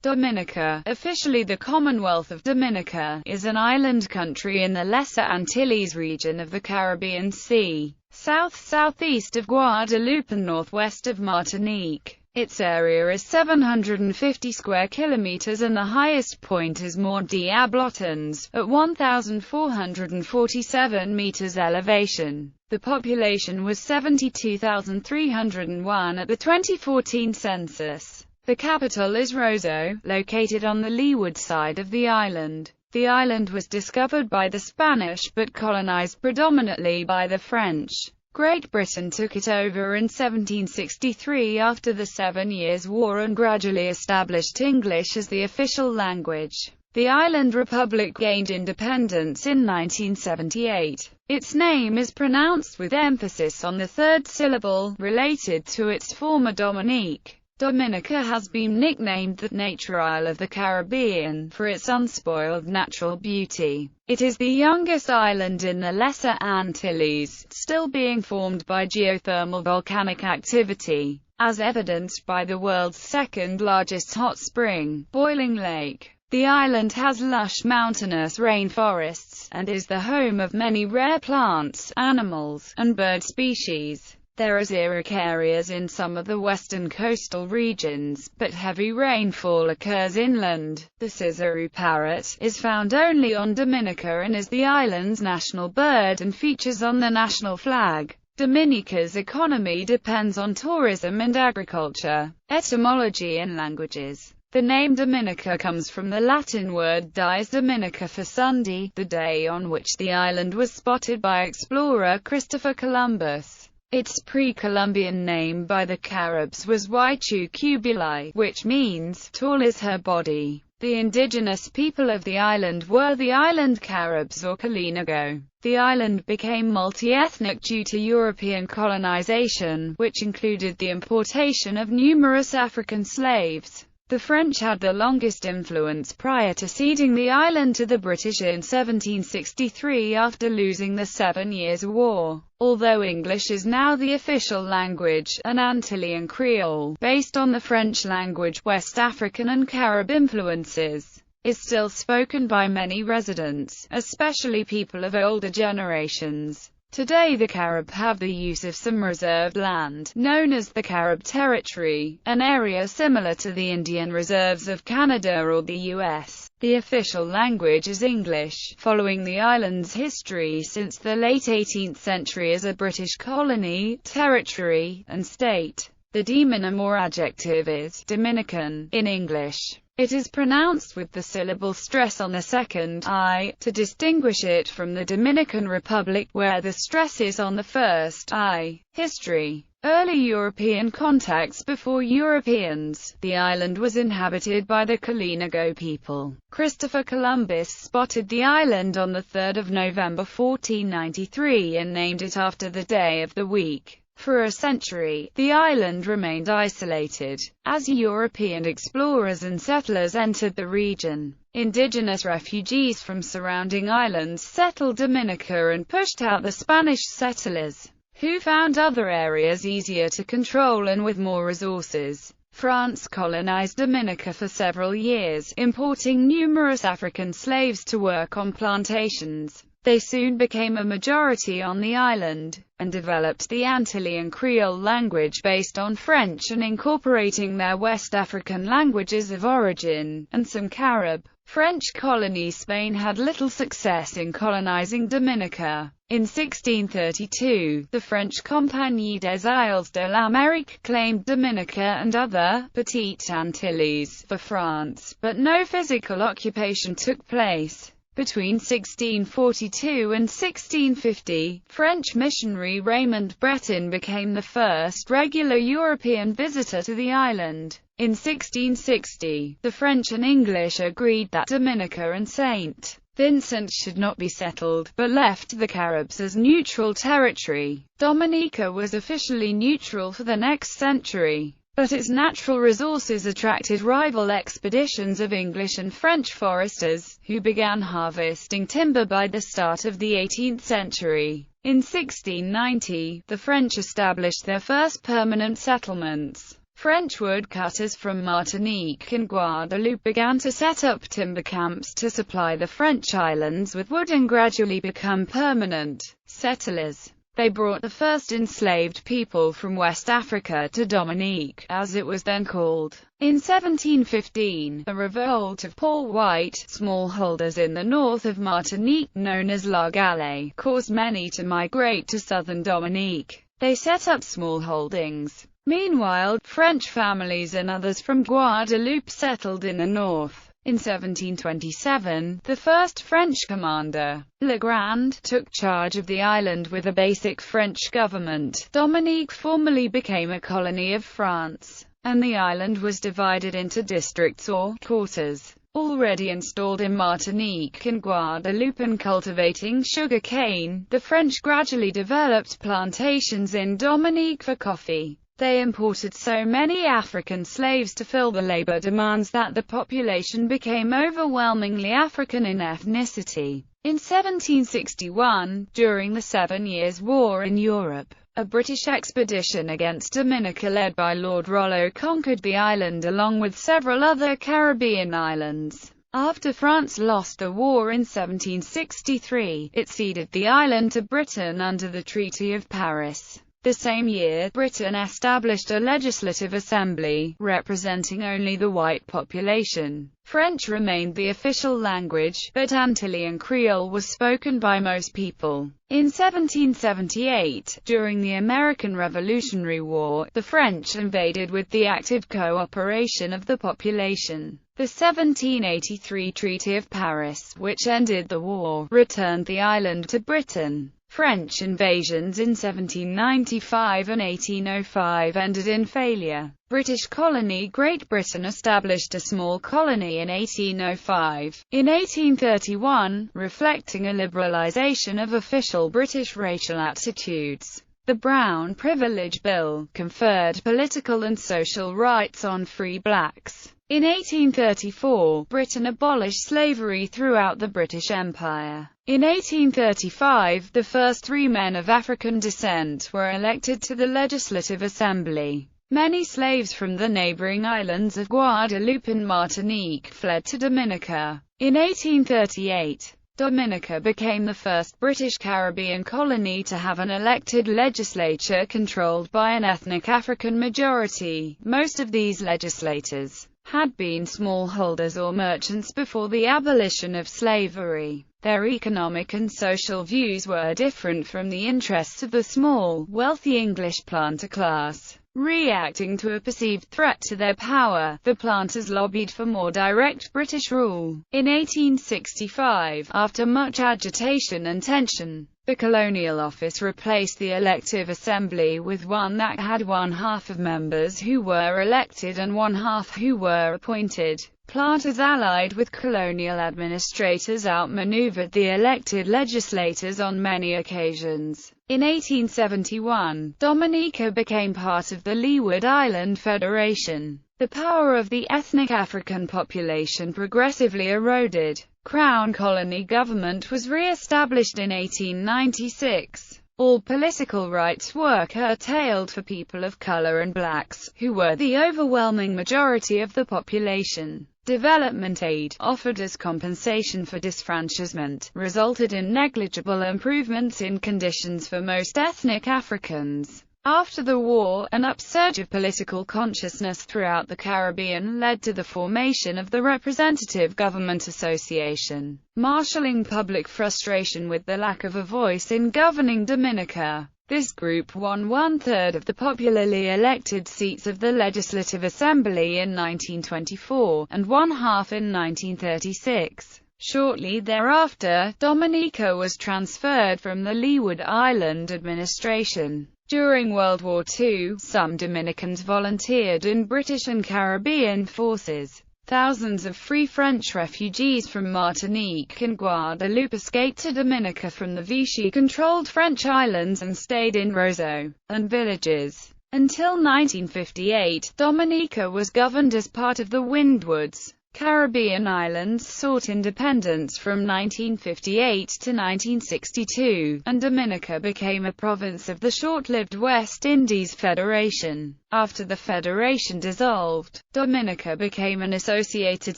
Dominica, officially the Commonwealth of Dominica, is an island country in the Lesser Antilles region of the Caribbean Sea, south-southeast of Guadeloupe and northwest of Martinique. Its area is 750 square kilometers and the highest point is Mont Diablotins, at 1,447 meters elevation. The population was 72,301 at the 2014 census. The capital is Roseau, located on the leeward side of the island. The island was discovered by the Spanish but colonized predominantly by the French. Great Britain took it over in 1763 after the 7 Years' War and gradually established English as the official language. The island republic gained independence in 1978. Its name is pronounced with emphasis on the third syllable, related to its former Dominique. Dominica has been nicknamed the Nature Isle of the Caribbean, for its unspoiled natural beauty. It is the youngest island in the Lesser Antilles, still being formed by geothermal volcanic activity, as evidenced by the world's second-largest hot spring, Boiling Lake. The island has lush mountainous rainforests, and is the home of many rare plants, animals, and bird species. There are xeric areas in some of the western coastal regions, but heavy rainfall occurs inland. The Scissor parrot is found only on Dominica and is the island's national bird and features on the national flag. Dominica's economy depends on tourism and agriculture. Etymology and Languages. The name Dominica comes from the Latin word dies Dominica for Sunday, the day on which the island was spotted by explorer Christopher Columbus. Its pre-Columbian name by the Caribs was Huichucubili, which means, tall is her body. The indigenous people of the island were the island Caribs or Kalinago. The island became multi-ethnic due to European colonization, which included the importation of numerous African slaves. The French had the longest influence prior to ceding the island to the British in 1763 after losing the 7 Years' War. Although English is now the official language, an Antillean Creole, based on the French language, West African and Carib influences, is still spoken by many residents, especially people of older generations. Today the Carib have the use of some reserved land, known as the Carib Territory, an area similar to the Indian Reserves of Canada or the U.S. The official language is English, following the island's history since the late 18th century as a British colony, territory, and state. The demonym or adjective is Dominican in English. It is pronounced with the syllable stress on the second I, to distinguish it from the Dominican Republic, where the stress is on the first I. History. Early European contacts. Before Europeans, the island was inhabited by the Kalinago people. Christopher Columbus spotted the island on the 3rd of November 1493 and named it after the day of the week. For a century, the island remained isolated. As European explorers and settlers entered the region, indigenous refugees from surrounding islands settled Dominica and pushed out the Spanish settlers, who found other areas easier to control and with more resources. France colonized Dominica for several years, importing numerous African slaves to work on plantations. They soon became a majority on the island, and developed the Antillean Creole language based on French and incorporating their West African languages of origin, and some Carib. French colony Spain had little success in colonizing Dominica. In 1632, the French Compagnie des Isles de l'Amérique claimed Dominica and other Petites Antilles for France, but no physical occupation took place. Between 1642 and 1650, French missionary Raymond Breton became the first regular European visitor to the island. In 1660, the French and English agreed that Dominica and St. Vincent should not be settled, but left the Caribs as neutral territory. Dominica was officially neutral for the next century, but its natural resources attracted rival expeditions of English and French foresters, who began harvesting timber by the start of the 18th century. In 1690, the French established their first permanent settlements. French woodcutters from Martinique and Guadeloupe began to set up timber camps to supply the French islands with wood and gradually become permanent settlers. They brought the first enslaved people from West Africa to Dominique, as it was then called. In 1715, a revolt of poor white smallholders in the north of Martinique, known as La Galette, caused many to migrate to southern Dominique. They set up small holdings. Meanwhile, French families and others from Guadeloupe settled in the north. In 1727, the first French commander, Legrand, took charge of the island with a basic French government. Dominique formally became a colony of France, and the island was divided into districts or quarters. Already installed in Martinique and Guadeloupe and cultivating sugar cane, the French gradually developed plantations in Dominique for coffee. They imported so many African slaves to fill the labor demands that the population became overwhelmingly African in ethnicity. In 1761, during the 7 Years' War in Europe, a British expedition against Dominica led by Lord Rollo conquered the island along with several other Caribbean islands. After France lost the war in 1763, it ceded the island to Britain under the Treaty of Paris. The same year, Britain established a legislative assembly, representing only the white population. French remained the official language, but Antillean Creole was spoken by most people. In 1778, during the American Revolutionary War, the French invaded with the active cooperation of the population. The 1783 Treaty of Paris, which ended the war, returned the island to Britain. French invasions in 1795 and 1805 ended in failure. British colony Great Britain established a small colony in 1805. In 1831, reflecting a liberalisation of official British racial attitudes, the Brown Privilege Bill conferred political and social rights on free blacks. In 1834, Britain abolished slavery throughout the British Empire. In 1835, the first 3 men of African descent were elected to the Legislative Assembly. Many slaves from the neighboring islands of Guadeloupe and Martinique fled to Dominica. In 1838, Dominica became the first British Caribbean colony to have an elected legislature controlled by an ethnic African majority. Most of these legislators had been smallholders or merchants before the abolition of slavery. Their economic and social views were different from the interests of the small, wealthy English planter class. Reacting to a perceived threat to their power, the planters lobbied for more direct British rule. In 1865, after much agitation and tension, the Colonial Office replaced the elective assembly with one that had 1/2 of members who were elected and 1/2 who were appointed. Planters allied with colonial administrators outmaneuvered the elected legislators on many occasions. In 1871, Dominica became part of the Leeward Island Federation. The power of the ethnic African population progressively eroded. Crown colony government was re-established in 1896. All political rights were curtailed for people of color and blacks, who were the overwhelming majority of the population. Development aid, offered as compensation for disfranchisement, resulted in negligible improvements in conditions for most ethnic Africans. After the war, an upsurge of political consciousness throughout the Caribbean led to the formation of the Representative Government Association, marshalling public frustration with the lack of a voice in governing Dominica. This group won 1/3 of the popularly elected seats of the Legislative Assembly in 1924, and 1/2 in 1936. Shortly thereafter, Dominica was transferred from the Leeward Island administration. During World War II, some Dominicans volunteered in British and Caribbean forces. Thousands of free French refugees from Martinique and Guadeloupe escaped to Dominica from the Vichy-controlled French islands and stayed in Roseau and villages. Until 1958, Dominica was governed as part of the Windwards Caribbean islands sought independence from 1958 to 1962, and Dominica became a province of the short-lived West Indies Federation. After the federation dissolved, Dominica became an associated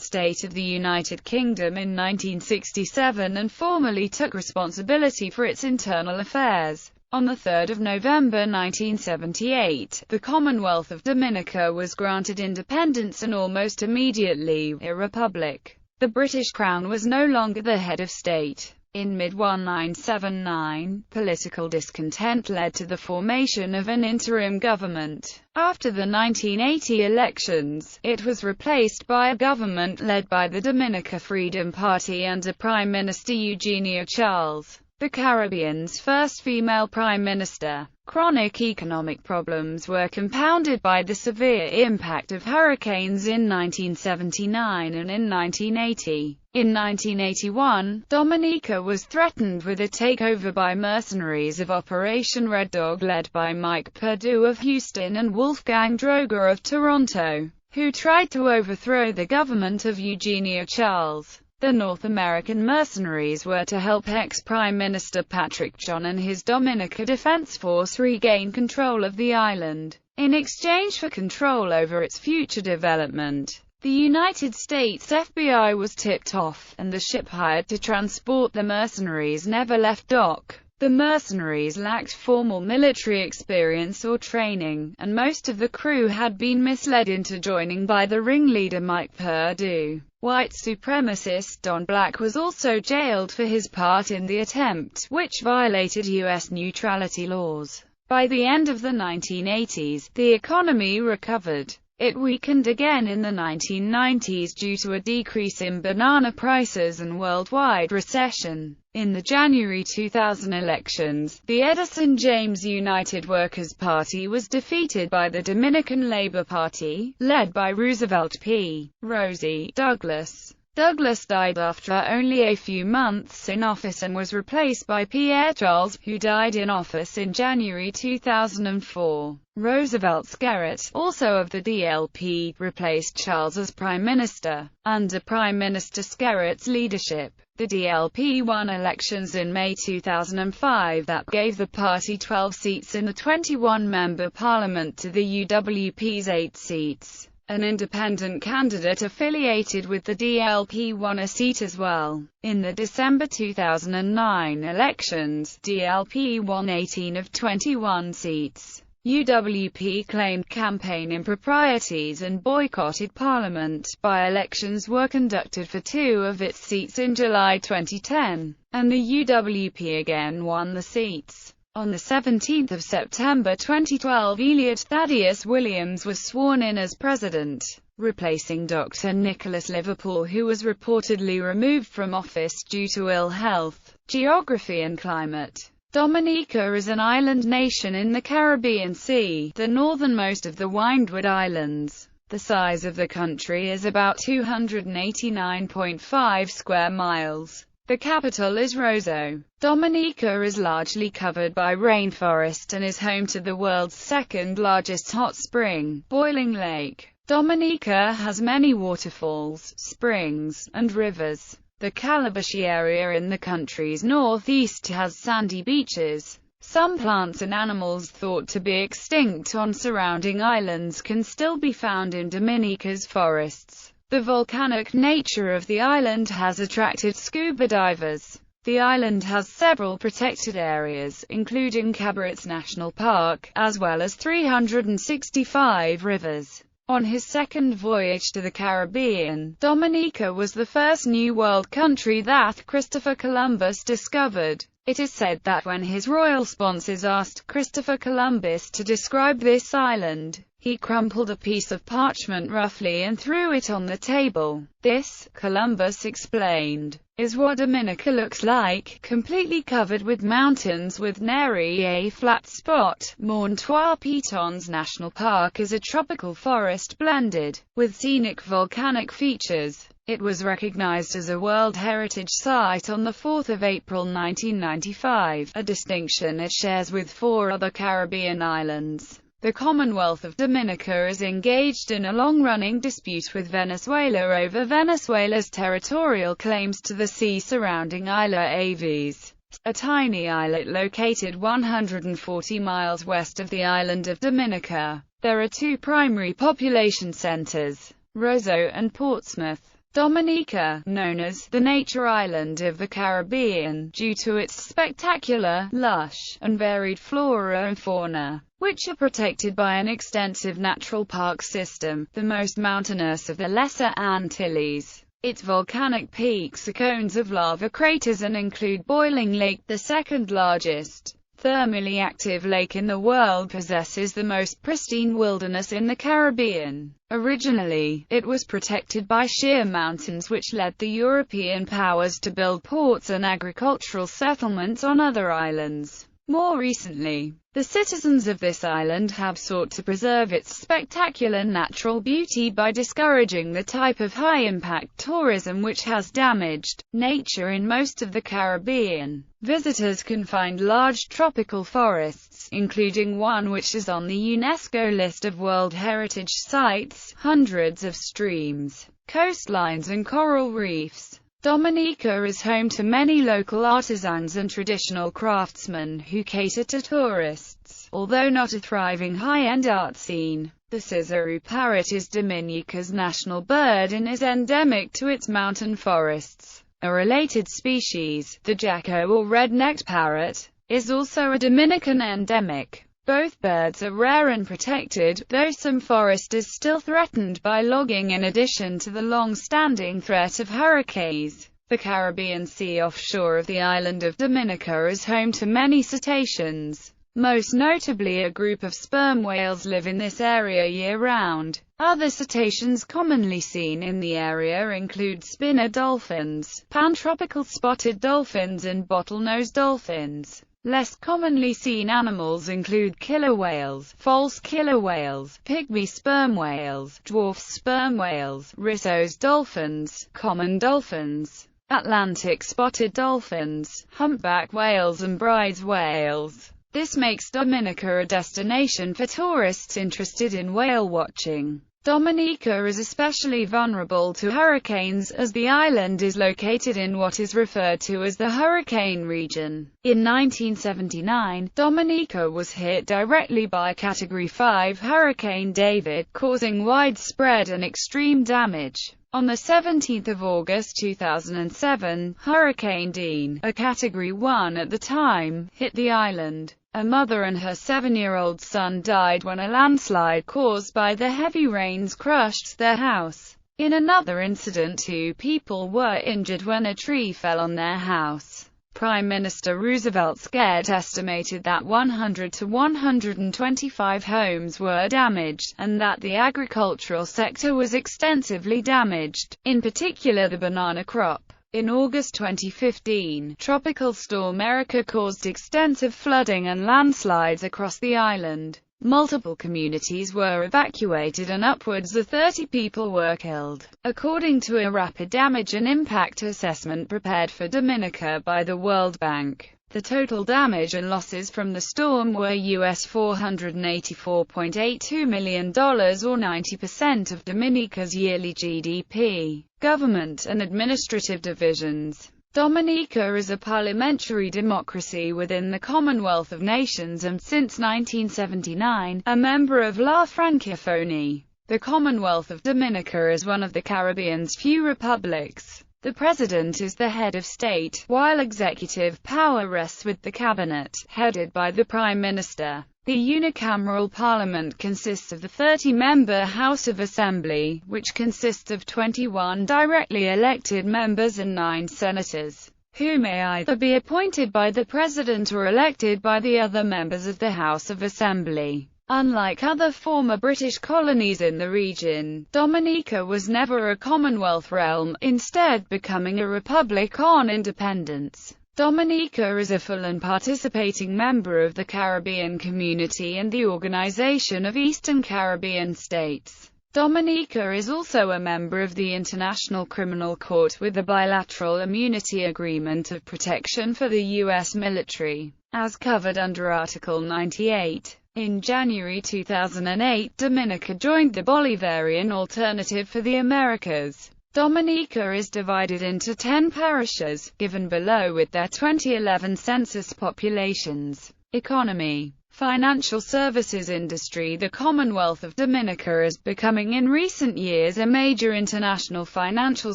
state of the United Kingdom in 1967 and formally took responsibility for its internal affairs. On 3 November 1978, the Commonwealth of Dominica was granted independence and almost immediately a republic. The British Crown was no longer the head of state. In mid-1979, political discontent led to the formation of an interim government. After the 1980 elections, it was replaced by a government led by the Dominica Freedom Party under Prime Minister Eugenia Charles, the Caribbean's first female prime minister. Chronic economic problems were compounded by the severe impact of hurricanes in 1979 and in 1980. In 1981, Dominica was threatened with a takeover by mercenaries of Operation Red Dog led by Mike Perdue of Houston and Wolfgang Droger of Toronto, who tried to overthrow the government of Eugenia Charles. The North American mercenaries were to help ex-Prime Minister Patrick John and his Dominica Defense Force regain control of the island. In exchange for control over its future development, the United States FBI was tipped off, and the ship hired to transport the mercenaries never left dock. The mercenaries lacked formal military experience or training, and most of the crew had been misled into joining by the ringleader Mike Perdue. White supremacist Don Black was also jailed for his part in the attempt, which violated U.S. neutrality laws. By the end of the 1980s, the economy recovered. It weakened again in the 1990s due to a decrease in banana prices and worldwide recession. In the January 2000 elections, the Edison James United Workers' Party was defeated by the Dominican Labor Party, led by Roosevelt P. Rosie Douglas. Douglas died after only a few months in office and was replaced by Pierre Charles, who died in office in January 2004. Roosevelt Skerritt, also of the DLP, replaced Charles as Prime Minister. Under Prime Minister Skerritt's leadership, the DLP won elections in May 2005 that gave the party 12 seats in the 21-member parliament to the UWP's 8 seats. An independent candidate affiliated with the DLP won a seat as well. In the December 2009 elections, DLP won 18 of 21 seats. UWP claimed campaign improprieties and boycotted Parliament. By-elections were conducted for 2 of its seats in July 2010, and the UWP again won the seats. On 17 September 2012, Elliot Thaddeus Williams was sworn in as president, replacing Dr. Nicholas Liverpool, who was reportedly removed from office due to ill health. Geography and climate. Dominica is an island nation in the Caribbean Sea, the northernmost of the Windward Islands. The size of the country is about 289.5 square miles. The capital is Roseau. Dominica is largely covered by rainforest and is home to the world's second-largest hot spring, Boiling Lake. Dominica has many waterfalls, springs, and rivers. The Calabashi area in the country's northeast has sandy beaches. Some plants and animals thought to be extinct on surrounding islands can still be found in Dominica's forests. The volcanic nature of the island has attracted scuba divers. The island has several protected areas, including Cabarets National Park, as well as 365 rivers. On his second voyage to the Caribbean, Dominica was the first New World country that Christopher Columbus discovered. It is said that when his royal sponsors asked Christopher Columbus to describe this island, he crumpled a piece of parchment roughly and threw it on the table. This, Columbus explained, is what Dominica looks like, completely covered with mountains with nary a flat spot. Montois Pitons National Park is a tropical forest blended with scenic volcanic features. It was recognized as a World Heritage Site on 4 April 1995, a distinction it shares with 4 other Caribbean islands. The Commonwealth of Dominica is engaged in a long-running dispute with Venezuela over Venezuela's territorial claims to the sea surrounding Isla Aves, a tiny islet located 140 miles west of the island of Dominica. There are two primary population centers, Roseau and Portsmouth. Dominica, known as the Nature Island of the Caribbean, due to its spectacular, lush, and varied flora and fauna, which are protected by an extensive natural park system, the most mountainous of the Lesser Antilles. Its volcanic peaks are cones of lava craters and include Boiling Lake, the second largest thermally active lake in the world, possesses the most pristine wilderness in the Caribbean. Originally, it was protected by sheer mountains which led the European powers to build ports and agricultural settlements on other islands. More recently, the citizens of this island have sought to preserve its spectacular natural beauty by discouraging the type of high-impact tourism which has damaged nature in most of the Caribbean. Visitors can find large tropical forests, including one which is on the UNESCO list of World Heritage Sites, hundreds of streams, coastlines and coral reefs. Dominica is home to many local artisans and traditional craftsmen who cater to tourists. Although not a thriving high-end art scene, the Sisaroo parrot is Dominica's national bird and is endemic to its mountain forests. A related species, the Jacko or red-necked parrot, is also a Dominican endemic. Both birds are rare and protected, though some forest is still threatened by logging in addition to the long-standing threat of hurricanes. The Caribbean Sea offshore of the island of Dominica is home to many cetaceans. Most notably, a group of sperm whales live in this area year-round. Other cetaceans commonly seen in the area include spinner dolphins, pantropical spotted dolphins and bottlenose dolphins. Less commonly seen animals include killer whales, false killer whales, pygmy sperm whales, dwarf sperm whales, Roseau's dolphins, common dolphins, Atlantic spotted dolphins, humpback whales and bride's whales. This makes Dominica a destination for tourists interested in whale watching. Dominica is especially vulnerable to hurricanes, as the island is located in what is referred to as the hurricane region. In 1979, Dominica was hit directly by Category 5 Hurricane David, causing widespread and extreme damage. On 17 August 2007, Hurricane Dean, a Category 1 at the time, hit the island. A mother and her 7-year-old son died when a landslide caused by the heavy rains crushed their house. In another incident, 2 people were injured when a tree fell on their house. Prime Minister Roosevelt's estimated that 100 to 125 homes were damaged, and that the agricultural sector was extensively damaged, in particular the banana crop. In August 2015, Tropical Storm Erika caused extensive flooding and landslides across the island. Multiple communities were evacuated and upwards of 30 people were killed, according to a rapid damage and impact assessment prepared for Dominica by the World Bank. The total damage and losses from the storm were US $484.82 million, or 90% of Dominica's yearly GDP. Government and administrative divisions. Dominica is a parliamentary democracy within the Commonwealth of Nations and, since 1979, a member of La Francophonie. The Commonwealth of Dominica is one of the Caribbean's few republics. The President is the head of state, while executive power rests with the cabinet, headed by the Prime Minister. The Unicameral Parliament consists of the 30-member House of Assembly, which consists of 21 directly elected members and 9 senators, who may either be appointed by the President or elected by the other members of the House of Assembly. Unlike other former British colonies in the region, Dominica was never a Commonwealth realm, instead becoming a republic on independence. Dominica is a full and participating member of the Caribbean Community and the Organization of Eastern Caribbean States. Dominica is also a member of the International Criminal Court with a bilateral immunity agreement of protection for the U.S. military, as covered under Article 98. In January 2008, Dominica joined the Bolivarian Alternative for the Americas. Dominica is divided into 10 parishes, given below with their 2011 census populations. Economy. Financial services industry. The Commonwealth of Dominica is becoming in recent years a major international financial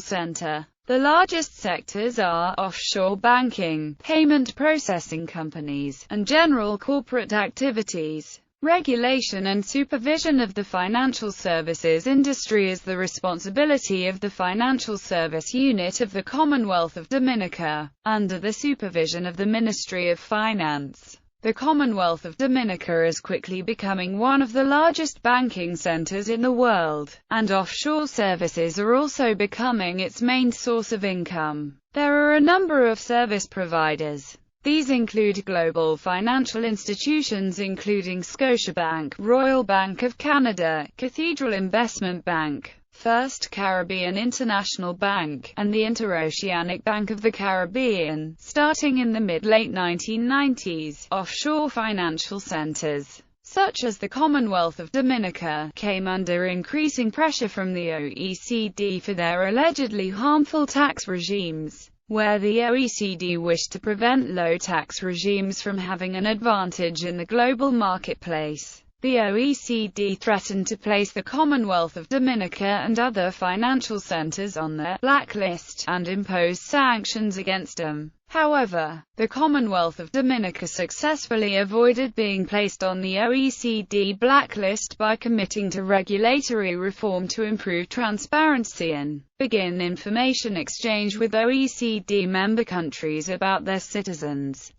center. The largest sectors are offshore banking, payment processing companies, and general corporate activities. Regulation and supervision of the financial services industry is the responsibility of the Financial Service Unit of the Commonwealth of Dominica, under the supervision of the Ministry of Finance. The Commonwealth of Dominica is quickly becoming one of the largest banking centers in the world, and offshore services are also becoming its main source of income. There are a number of service providers. These include global financial institutions including Scotiabank, Royal Bank of Canada, Cathedral Investment Bank, First Caribbean International Bank, and the Interoceanic Bank of the Caribbean. Starting in the mid-late 1990s, offshore financial centers, such as the Commonwealth of Dominica, came under increasing pressure from the OECD for their allegedly harmful tax regimes. Where the OECD wished to prevent low tax regimes from having an advantage in the global marketplace, the OECD threatened to place the Commonwealth of Dominica and other financial centers on their blacklist, and impose sanctions against them. However, the Commonwealth of Dominica successfully avoided being placed on the OECD blacklist by committing to regulatory reform to improve transparency and begin information exchange with OECD member countries about their citizens.